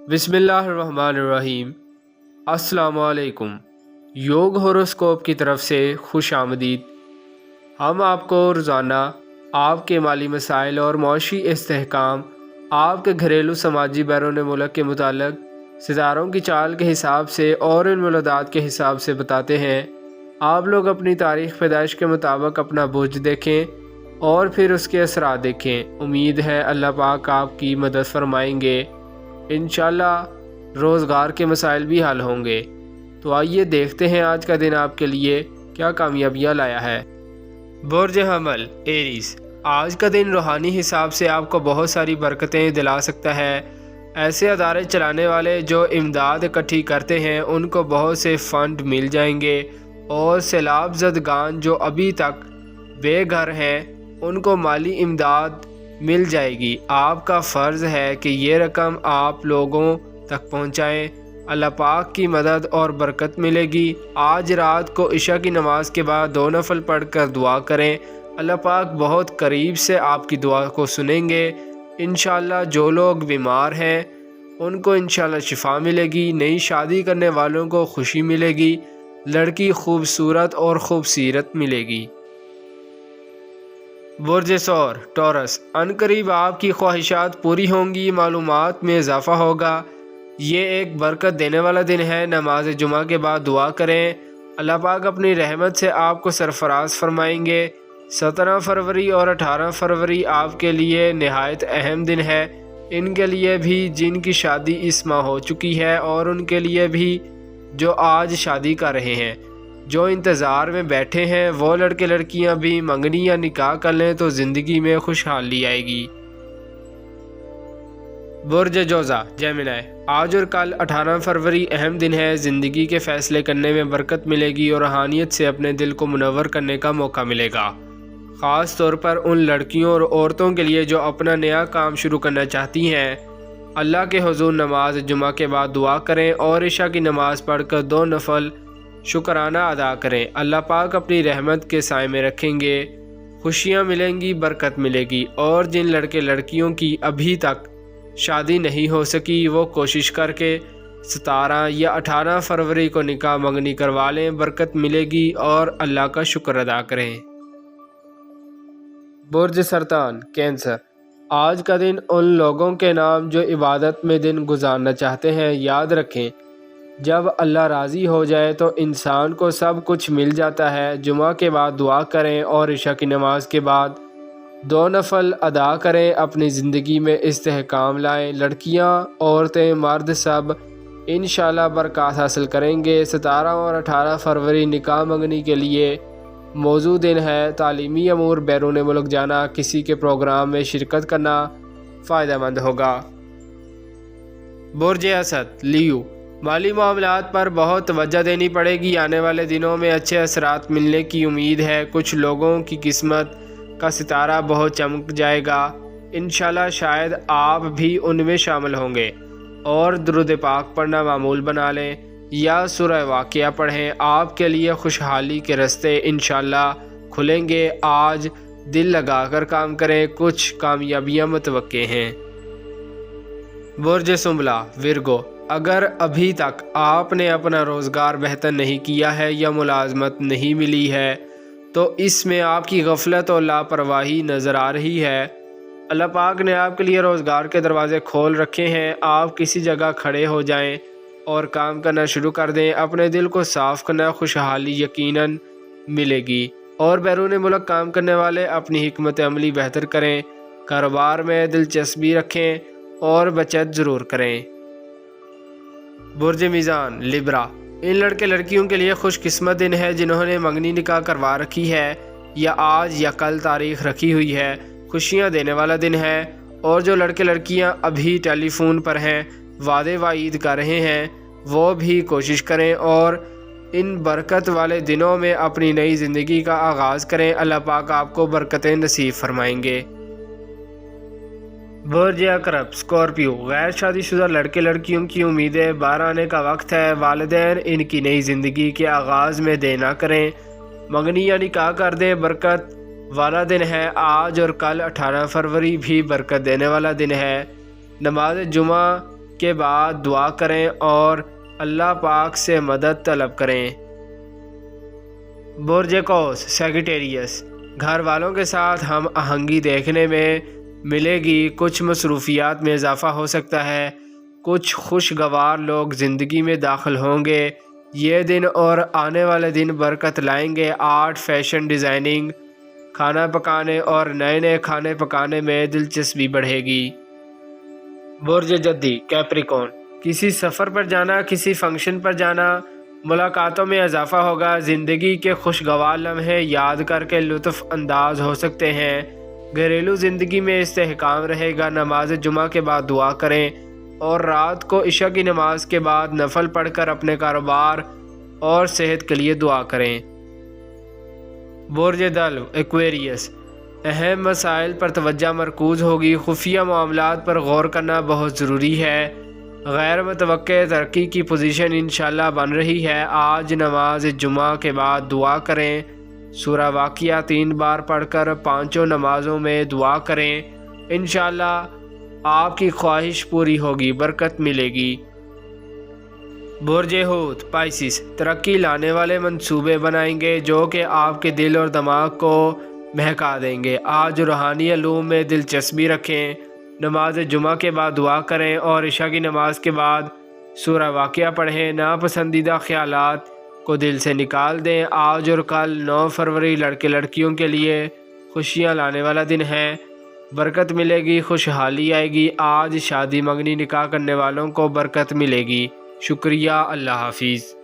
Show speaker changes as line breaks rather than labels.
بسم اللہ الرحمن الرحیم۔ السلام علیکم۔ یوگ ہوروسکوپ کی طرف سے خوش آمدید۔ ہم آپ کو روزانہ آپ کے مالی مسائل اور معاشی استحکام، آپ کے گھریلو سماجی بیرون ملک کے متعلق ستاروں کی چال کے حساب سے اور ان مولدات کے حساب سے بتاتے ہیں۔ آپ لوگ اپنی تاریخ پیدائش کے مطابق اپنا برج دیکھیں اور پھر اس کے اثرات دیکھیں۔ امید ہے اللہ پاک آپ کی مدد فرمائیں گے۔ انشاءاللہ روزگار کے مسائل بھی حل ہوں گے۔ تو آئیے دیکھتے ہیں آج کا دن آپ کے لیے کیا کامیابیاں لایا ہے۔ برج حمل ایریز، آج کا دن روحانی حساب سے آپ کو بہت ساری برکتیں دلا سکتا ہے۔ ایسے ادارے چلانے والے جو امداد اکٹھی کرتے ہیں ان کو بہت سے فنڈ مل جائیں گے، اور سیلاب زدگان جو ابھی تک بے گھر ہیں ان کو مالی امداد مل جائے گی۔ آپ کا فرض ہے کہ یہ رقم آپ لوگوں تک پہنچائیں۔ اللہ پاک کی مدد اور برکت ملے گی۔ آج رات کو عشاء کی نماز کے بعد 2 نفل پڑھ کر دعا کریں۔ اللہ پاک بہت قریب سے آپ کی دعا کو سنیں گے۔ انشاءاللہ جو لوگ بیمار ہیں ان کو انشاءاللہ شفا ملے گی۔ نئی شادی کرنے والوں کو خوشی ملے گی۔ لڑکی خوبصورت اور خوبصیرت ملے گی۔ برج ثور ٹورس، عنقریب آپ کی خواہشات پوری ہوں گی، معلومات میں اضافہ ہوگا۔ یہ ایک برکت دینے والا دن ہے۔ نماز جمعہ کے بعد دعا کریں، اللہ پاک اپنی رحمت سے آپ کو سرفراز فرمائیں گے۔ 17 فروری اور 18 فروری آپ کے لیے نہایت اہم دن ہے۔ ان کے لیے بھی جن کی شادی اس ماہ ہو چکی ہے، اور ان کے لیے بھی جو آج شادی کر رہے ہیں۔ جو انتظار میں بیٹھے ہیں وہ لڑکے لڑکیاں بھی منگنی یا نکاح کر لیں تو زندگی میں خوشحالی آئے گی۔ برج جوزہ جیمنائی، آج اور کل 18 فروری اہم دن ہے۔ زندگی کے فیصلے کرنے میں برکت ملے گی اور روحانیت سے اپنے دل کو منور کرنے کا موقع ملے گا، خاص طور پر ان لڑکیوں اور عورتوں کے لیے جو اپنا نیا کام شروع کرنا چاہتی ہیں۔ اللہ کے حضور نماز جمعہ کے بعد دعا کریں اور عشاء کی نماز پڑھ کر 2 نفل شکرانہ ادا کریں۔ اللہ پاک اپنی رحمت کے سائے میں رکھیں گے، خوشیاں ملیں گی، برکت ملے گی۔ اور جن لڑکے لڑکیوں کی ابھی تک شادی نہیں ہو سکی وہ کوشش کر کے 17 یا 18 فروری کو نکاح منگنی کروا لیں، برکت ملے گی اور اللہ کا شکر ادا کریں۔ برج سرطان کینسر، آج کا دن ان لوگوں کے نام جو عبادت میں دن گزارنا چاہتے ہیں۔ یاد رکھیں جب اللہ راضی ہو جائے تو انسان کو سب کچھ مل جاتا ہے۔ جمعہ کے بعد دعا کریں اور عشاء کی نماز کے بعد 2 نفل ادا کریں، اپنی زندگی میں استحکام لائیں۔ لڑکیاں، عورتیں، مرد سب انشاءاللہ برکات حاصل کریں گے۔ 17 اور 18 فروری نکاح منگنی کے لیے موزوں دن ہے۔ تعلیمی امور، بیرون ملک جانا، کسی کے پروگرام میں شرکت کرنا فائدہ مند ہوگا۔ برج اسد لیو، مالی معاملات پر بہت توجہ دینی پڑے گی۔ آنے والے دنوں میں اچھے اثرات ملنے کی امید ہے۔ کچھ لوگوں کی قسمت کا ستارہ بہت چمک جائے گا، انشاءاللہ شاید آپ بھی ان میں شامل ہوں گے۔ اور درود پاک پڑھنا معمول بنا لیں یا سورہ واقعہ پڑھیں، آپ کے لیے خوشحالی کے راستے انشاءاللہ کھلیں گے۔ آج دل لگا کر کام کریں، کچھ کامیابیاں متوقع ہیں۔ برج سنبلہ ورگو، اگر ابھی تک آپ نے اپنا روزگار بہتر نہیں کیا ہے یا ملازمت نہیں ملی ہے تو اس میں آپ کی غفلت اور لاپرواہی نظر آ رہی ہے۔ اللہ پاک نے آپ کے لیے روزگار کے دروازے کھول رکھے ہیں۔ آپ کسی جگہ کھڑے ہو جائیں اور کام کرنا شروع کر دیں۔ اپنے دل کو صاف کرنا، خوشحالی یقیناً ملے گی۔ اور بیرون ملک کام کرنے والے اپنی حکمت عملی بہتر کریں، کاروبار میں دلچسپی رکھیں اور بچت ضرور کریں۔ برج میزان لبرا، ان لڑکے لڑکیوں کے لیے خوش قسمت دن ہے جنہوں نے منگنی نکاح کروا رکھی ہے یا آج یا کل تاریخ رکھی ہوئی ہے۔ خوشیاں دینے والا دن ہے۔ اور جو لڑکے لڑکیاں ابھی ٹیلی فون پر ہیں، وعدے وعید کر رہے ہیں، وہ بھی کوشش کریں اور ان برکت والے دنوں میں اپنی نئی زندگی کا آغاز کریں۔ اللہ پاک آپ کو برکتیں نصیب فرمائیں گے۔ برج عقرب اسکارپیو، غیر شادی شدہ لڑکے لڑکیوں کی امیدیں باہر آنے کا وقت ہے۔ والدین ان کی نئی زندگی کے آغاز میں دیر نہ کریں، منگنی یا نکاح کر دیں، برکت والا دن ہے۔ آج اور کل 18 فروری بھی برکت دینے والا دن ہے۔ نماز جمعہ کے بعد دعا کریں اور اللہ پاک سے مدد طلب کریں۔ برج قوس سیگیٹیریس، گھر والوں کے ساتھ ہم آہنگی دیکھنے میں ملے گی، کچھ مصروفیات میں اضافہ ہو سکتا ہے، کچھ خوشگوار لوگ زندگی میں داخل ہوں گے۔ یہ دن اور آنے والے دن برکت لائیں گے۔ آرٹ، فیشن، ڈیزائننگ، کھانا پکانے اور نئے نئے کھانے پکانے میں دلچسپی بڑھے گی۔ برج جدی کیپریکون، کسی سفر پر جانا، کسی فنکشن پر جانا، ملاقاتوں میں اضافہ ہوگا۔ زندگی کے خوشگوار لمحے یاد کر کے لطف انداز ہو سکتے ہیں۔ گھریلو زندگی میں استحکام رہے گا۔ نماز جمعہ کے بعد دعا کریں اور رات کو عشاء کی نماز کے بعد نفل پڑھ کر اپنے کاروبار اور صحت کے لیے دعا کریں۔ برج دلو ایکویریس، اہم مسائل پر توجہ مرکوز ہوگی۔ خفیہ معاملات پر غور کرنا بہت ضروری ہے۔ غیر متوقع ترقی کی پوزیشن انشاءاللہ بن رہی ہے۔ آج نماز جمعہ کے بعد دعا کریں۔ سورہ واقعہ 3 بار پڑھ کر 5 نمازوں میں دعا کریں۔ انشاءاللہ آپ کی خواہش پوری ہوگی، برکت ملے گی۔ برج حوت پائسس، ترقی لانے والے منصوبے بنائیں گے جو کہ آپ کے دل اور دماغ کو بہکا دیں گے۔ آج روحانی علوم میں دلچسپی رکھیں۔ نماز جمعہ کے بعد دعا کریں اور عشاء کی نماز کے بعد سورہ واقعہ پڑھیں۔ ناپسندیدہ خیالات کو دل سے نکال دیں۔ آج اور کل 9 فروری لڑکے لڑکیوں کے لیے خوشیاں لانے والا دن ہے، برکت ملے گی، خوشحالی آئے گی۔ آج شادی منگنی نکاح کرنے والوں کو برکت ملے گی۔ شکریہ، اللہ حافظ۔